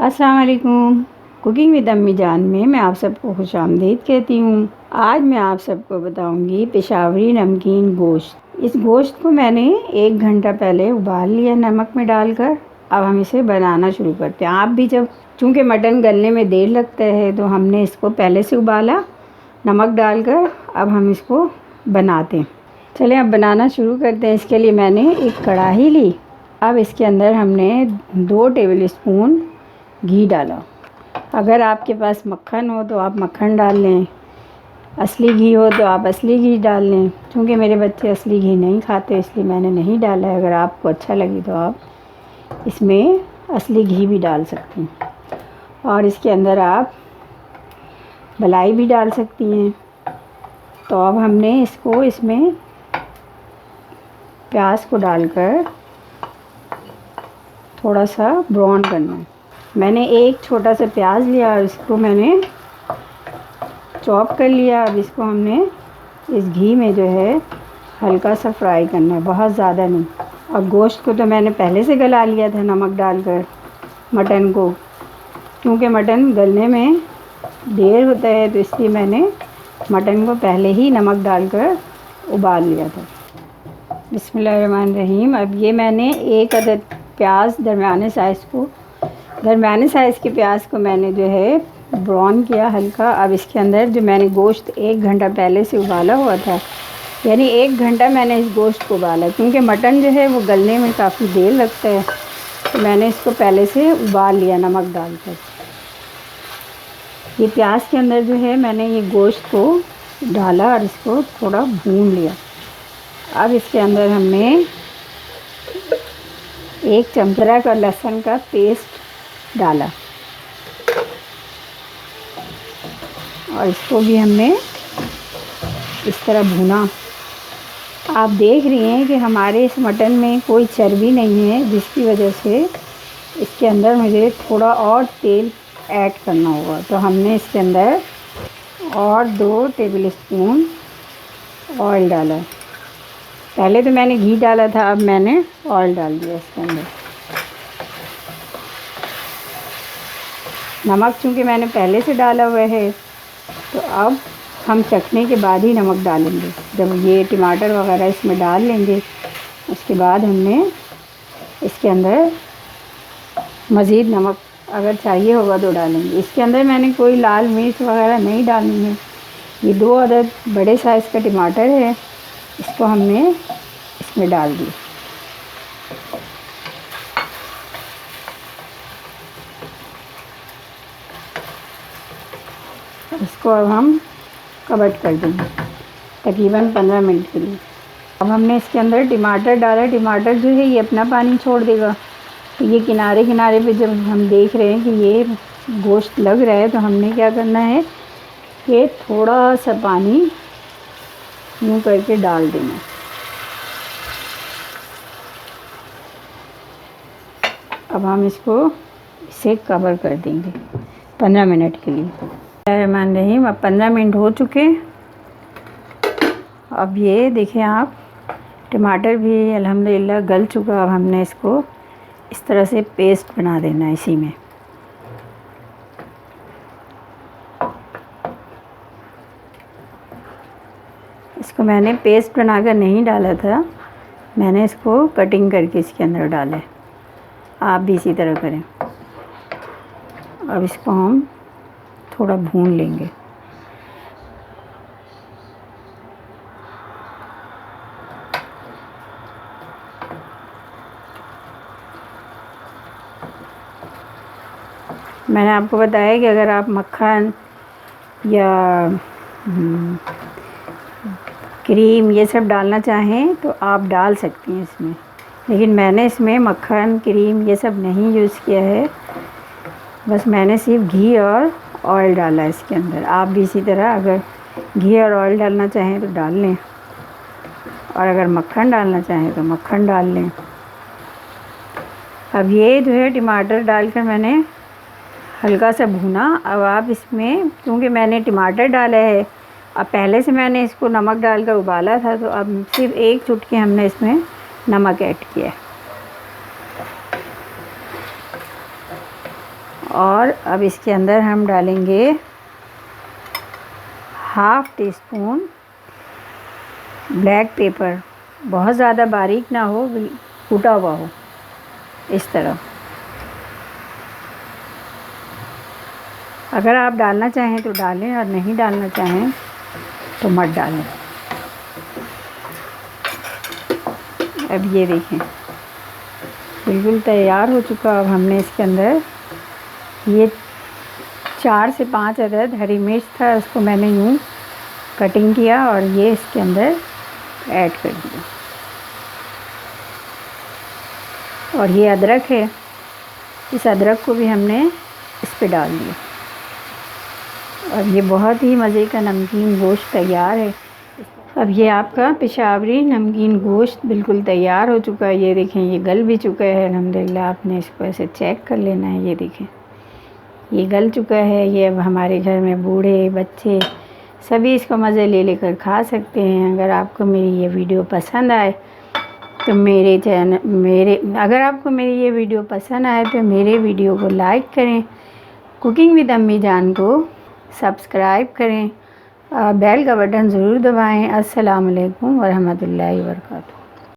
अस्सलाम वालेकुम। Cooking with अम्मी जान में मैं आप सबको खुशामदीद कहती हूँ। आज मैं आप सबको बताऊँगी पेशावरी नमकीन गोश्त। इस गोश्त को मैंने 1 घंटा पहले उबाल लिया नमक में डालकर। अब हम इसे बनाना शुरू करते हैं। आप भी जब चूँकि मटन गलने में देर लगता है तो हमने इसको पहले से उबाला नमक डालकर। अब हम इसको बनाते हैं। चलें अब बनाना शुरू करते हैं। इसके लिए मैंने एक कढ़ाई ली। अब इसके अंदर हमने 2 टेबल स्पून घी डाला। अगर आपके पास मक्खन हो तो आप मक्खन डाल लें, असली घी हो तो आप असली घी डाल लें। क्योंकि मेरे बच्चे असली घी नहीं खाते इसलिए मैंने नहीं डाला है। अगर आपको अच्छा लगे तो आप इसमें असली घी भी डाल सकती हैं और इसके अंदर आप मलाई भी डाल सकती हैं। तो अब हमने इसको इसमें प्याज को डालकर थोड़ा सा ब्राउन करना है। मैंने एक छोटा सा प्याज लिया और इसको मैंने चॉप कर लिया। अब इसको हमने इस घी में जो है हल्का सा फ्राई करना है, बहुत ज़्यादा नहीं। और गोश्त को तो मैंने पहले से गला लिया था नमक डालकर मटन को, क्योंकि मटन गलने में देर होता है तो इसलिए मैंने मटन को पहले ही नमक डालकर उबाल लिया था। बिस्मिल्लाहिर्रहमानिर्रहीम। अब ये मैंने एक अदद प्याज दरमियाने साइज़ के प्याज को मैंने जो है ब्राउन किया हल्का। अब इसके अंदर जो मैंने गोश्त 1 घंटा पहले से उबाला हुआ था, यानी 1 घंटा मैंने इस गोश्त को उबाला, क्योंकि मटन जो है वो गलने में काफ़ी देर लगता है तो मैंने इसको पहले से उबाल लिया नमक डालकर। ये प्याज के अंदर जो है मैंने ये गोश्त को डाला और इसको थोड़ा भून लिया। अब इसके अंदर हमने 1 चमचा का लहसुन का पेस्ट डाला और इसको भी हमने इस तरह भूना। आप देख रही हैं कि हमारे इस मटन में कोई चर्बी नहीं है, जिसकी वजह से इसके अंदर मुझे थोड़ा और तेल ऐड करना होगा। तो हमने इसके अंदर और 2 टेबल स्पून ऑयल डाला। पहले तो मैंने घी डाला था, अब मैंने ऑयल डाल दिया इसके अंदर। नमक चूँकि मैंने पहले से डाला हुआ है तो अब हम चखने के बाद ही नमक डालेंगे। जब ये टमाटर वगैरह इसमें डाल लेंगे उसके बाद हमने इसके अंदर मज़ीद नमक अगर चाहिए होगा तो डालेंगे। इसके अंदर मैंने कोई लाल मिर्च वगैरह नहीं डालनी है। ये 2 अदद बड़े साइज़ का टमाटर है, इसको हमने इसमें डाल दिया। इसको अब हम कवर कर देंगे तकरीबन 15 मिनट के लिए। अब हमने इसके अंदर टमाटर डाला। टमाटर जो है ये अपना पानी छोड़ देगा। तो ये किनारे किनारे पे जब हम देख रहे हैं कि ये गोश्त लग रहा है तो हमने क्या करना है कि थोड़ा सा पानी यूँ करके डाल देना। अब हम इसको इसे कवर कर देंगे 15 मिनट के लिए। रहमान रहीम। अब 15 मिनट हो चुके। अब ये देखें आप, टमाटर भी अल्हम्दुलिल्लाह गल चुका। अब हमने इसको इस तरह से पेस्ट बना देना है इसी में। इसको मैंने पेस्ट बनाकर नहीं डाला था, मैंने इसको कटिंग करके इसके अंदर डाला है। आप भी इसी तरह करें। अब इसको हम थोड़ा भून लेंगे। मैंने आपको बताया कि अगर आप मक्खन या क्रीम ये सब डालना चाहें तो आप डाल सकती हैं इसमें, लेकिन मैंने इसमें मक्खन क्रीम ये सब नहीं यूज़ किया है। बस मैंने सिर्फ घी और ऑयल डाला है इसके अंदर। आप भी इसी तरह अगर घी और ऑयल डालना चाहें तो डाल लें और अगर मक्खन डालना चाहें तो मक्खन डाल लें। अब ये जो है टमाटर डालकर मैंने हल्का सा भूना। अब आप इसमें, क्योंकि मैंने टमाटर डाला है अब पहले से मैंने इसको नमक डालकर उबाला था, तो अब सिर्फ 1 चुटकी हमने इसमें नमक ऐड किया और अब इसके अंदर हम डालेंगे half tea spoon black pepper, बहुत ज़्यादा बारीक ना हो, कूटा हुआ हो इस तरह। अगर आप डालना चाहें तो डालें और नहीं डालना चाहें तो मत डालें। अब ये देखें बिल्कुल तैयार हो चुका। अब हमने इसके अंदर ये 4 से 5 अदद हरी मिर्च था, उसको मैंने यूँ कटिंग किया और ये इसके अंदर ऐड कर दिया। और ये अदरक है, इस अदरक को भी हमने इस पे डाल दिया और ये बहुत ही मज़े का नमकीन गोश्त तैयार है। अब ये आपका पेशावरी नमकीन गोश्त बिल्कुल तैयार हो चुका है। ये देखें ये गल भी चुका है अल्हम्दुलिल्लाह। आपने इसको ऐसे चेक कर लेना है। ये देखें ये गल चुका है। ये अब हमारे घर में बूढ़े बच्चे सभी इसको मज़े ले लेकर खा सकते हैं। अगर आपको मेरी ये वीडियो पसंद आए तो अगर आपको मेरी ये वीडियो पसंद आए तो मेरे वीडियो को लाइक करें, कुकिंग विद अम्मी जान को सब्सक्राइब करें, बेल का बटन ज़रूर दबाएं। अस्सलाम वालेकुम व रहमतुल्लाहि व बरकातुहू।